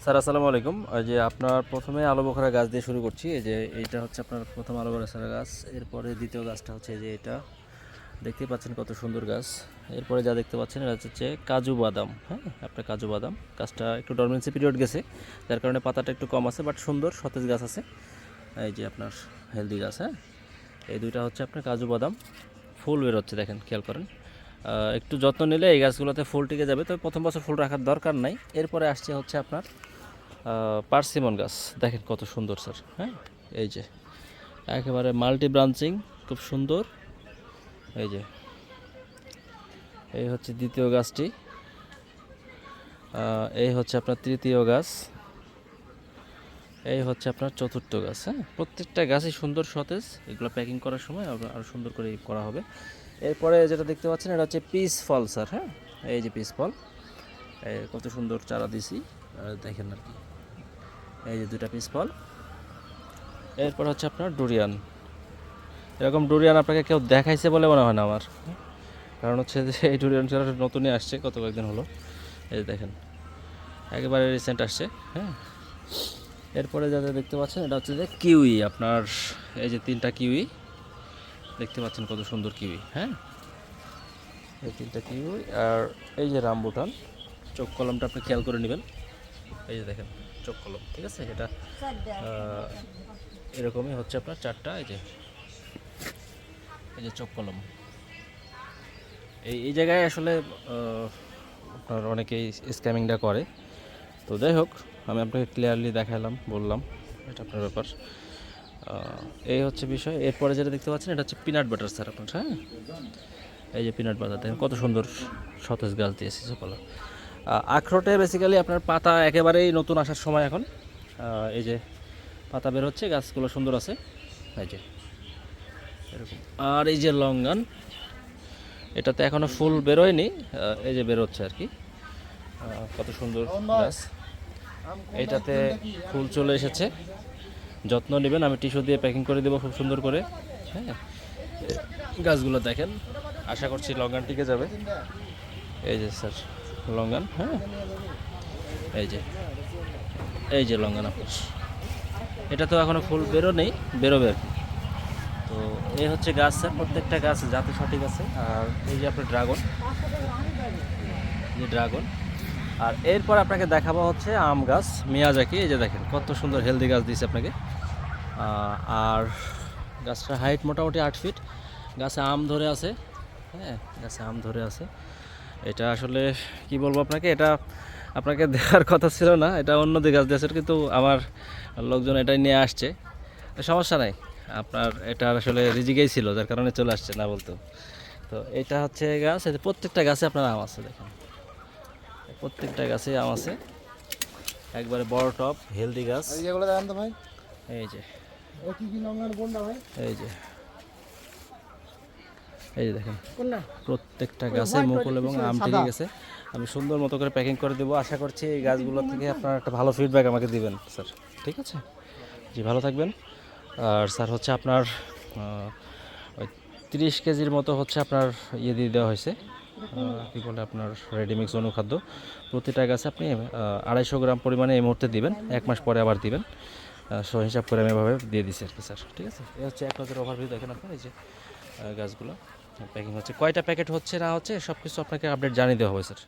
Sir আসসালামু আলাইকুম। ওই যে আপনার প্রথমে আলু বোখরা গাছ দিয়ে শুরু করছি। এই যে এইটা হচ্ছে আপনার প্রথম আলু বোখরা গাছ। এরপরে দ্বিতীয় গাছটা হচ্ছে এই যে এটা দেখতেই পাচ্ছেন কত সুন্দর গাছ। এরপরে যা দেখতে পাচ্ছেন এটা হচ্ছে কাজু বাদাম। হ্যাঁ, আপনার কাজু বাদাম গাছটা একটু ডরমেন্সি পিরিয়ড গেছে, যার কারণে পাতাটা একটু কম আছে, বাট সুন্দর সতেজ গাছ আছে। এই যে আপনার হেলদি গাছ। হ্যাঁ, এই দুইটা হচ্ছে আপনার কাজু বাদাম। ফুল বেরোচ্ছে, দেখেন, খেয়াল করেন। একটু যত্ন নিলে এই গাছগুলোতে ফুল টিকে যাবে, তবে প্রথম বছর ফুল রাখার দরকার নাই। এরপরে আসছে হচ্ছে আপনার পার্সিমন গাছ। দেখেন কত সুন্দর স্যার। হ্যাঁ, এই যে একেবারে মাল্টি ব্রাঞ্চিং, খুব সুন্দর। এই যে এই হচ্ছে দ্বিতীয় গাছটি, এই হচ্ছে আপনার তৃতীয় গাছ, এই হচ্ছে আপনার চতুর্থ গাছ। হ্যাঁ, প্রত্যেকটা গাছই সুন্দর সতেজ। এগুলো প্যাকিং করার সময় আরও সুন্দর করে করা হবে। এরপরে যেটা দেখতে পাচ্ছেন এটা হচ্ছে পিস ফল স্যার। হ্যাঁ, এই যে পিস ফল, কত সুন্দর চারা দিছি, দেখেন আর কি। এই যে দুইটা পিস ফল। এরপর হচ্ছে আপনার ডুরিয়ান। এরকম ডুরিয়ান আপনাকে কেউ দেখাইছে বলে মনে হয় না আমার, কারণ হচ্ছে যে এই ডুরিয়ান চারাটা নতুনই আসছে, গত কয়েকদিন হলো। এই যে দেখেন, একেবারে রিসেন্ট আসছে। হ্যাঁ, এরপরে যাদের দেখতে পাচ্ছেন এটা হচ্ছে যে কিউই। আপনার এই যে তিনটা কিউই দেখতে পাচ্ছেন, কত সুন্দর কিউই। হ্যাঁ, এই তিনটা কিউই। আর এই যে রামবুটান, চোখ কলমটা আপনি খেয়াল করে নেবেন। এই যে দেখেন চোখ কলম, ঠিক আছে। এটা এরকমই হচ্ছে আপনার চারটা। এই যে চোখ কলম। এই জায়গায় আসলে আপনার অনেকেই স্ক্যামিংটা করে। তো যাই হোক, আমি আপনাকে ক্লিয়ারলি দেখালাম, বললাম এটা আপনার ব্যাপার। এই হচ্ছে বিষয়। এরপরে যেটা দেখতে পাচ্ছেন এটা হচ্ছে পিনাট বাটার স্যার আপনার। হ্যাঁ, এই যে পিনাট বাটার, দেখেন কত সুন্দর সতেজ গাছ দিয়েছে সকল। আখরোটে বেসিক্যালি আপনার পাতা একেবারেই নতুন আসার সময় এখন। এই যে পাতা বের হচ্ছে, গাছগুলো সুন্দর আছে। এই যে এরকম। আর এই যে লঙ্গান, এটাতে এখনও ফুল বেরোয়নি, এই যে বেরোচ্ছে আর কি। কত সুন্দর গাছ, এইটাতে ফুল চলে এসেছে। যত্ন নেবেন, আমি টিস্যু দিয়ে প্যাকিং করে দেবো খুব সুন্দর করে। হ্যাঁ, গাছগুলো দেখেন, আশা করছি লঙ্গান টিকে যাবে। এই যে স্যার লঙ্গান। হ্যাঁ, এই যে এই যে লঙ্গান আপনার, এটা তো এখনও ফুল বেরোনেই, বেরোবে আর কি। তো এই হচ্ছে গাছ স্যার, প্রত্যেকটা গাছ জাতি সঠিক আছে। আর এই যে আপনার ড্রাগন, যে ড্রাগন। আর এরপর আপনাকে দেখাবো হচ্ছে আম গাছ, মিয়াজাকি। এই যে দেখেন কত সুন্দর হেলদি গাছ দিয়েছে আপনাকে। আর গাছটার হাইট মোটামুটি 8 ফিট। গাছে আম ধরে আছে। হ্যাঁ, গাছে আম ধরে আছে। এটা আসলে কি বলবো আপনাকে, এটা আপনাকে দেওয়ার কথা ছিল না, এটা অন্য দিকে গাছ দিয়েছে, কিন্তু আমার লোকজন এটাই নিয়ে আসছে। সমস্যা নাই, আপনার এটা আসলে রিজিকেই ছিল, যার কারণে চলে আসছে না বলতো। তো এটা হচ্ছে গাছ, এই যে প্রত্যেকটা গাছে আপনার আম আছে, দেখেন প্রত্যেকটা গাছে আম আছে। একবারে বড় টপ হেলদি গাছ। যেগুলো দেখান তো ভাই, এই যে কি কি লঙ্কার কোনটা ভাই? এই যে এই যে দেখেন কোনটা? প্রত্যেকটা গাছে মুকুল এবং আম টিকে গেছে। আমি সুন্দর মতো করে প্যাকিং করে দেবো। আশা করছি এই গাছগুলো থেকে আপনারা একটা ভালো ফিডব্যাক আমাকে দিবেন স্যার, ঠিক আছে? জি, ভালো থাকবেন। আর স্যার হচ্ছে আপনার ওই 30 কেজির মতো হচ্ছে আপনার ইয়ে দিয়ে দেওয়া হয়েছে, কী বলে আপনার রেডিমিক্স অনুখাদ্য। প্রতিটা গাছে আপনি 250 গ্রাম পরিমাণে এই মুহূর্তে দিবেন, 1 মাস পরে আবার দিবেন। হিসাব করে আমি এভাবে দিয়ে দিচ্ছি আর কি স্যার, ঠিক আছে? এই হচ্ছে এক নজর ওভারভিউ, দেখেন আপনার এই যে গাছগুলো প্যাকিং হচ্ছে, কয়টা প্যাকেট হচ্ছে না হচ্ছে সব কিছু আপনাকে আপডেট জানিয়ে দেওয়া হবে স্যার।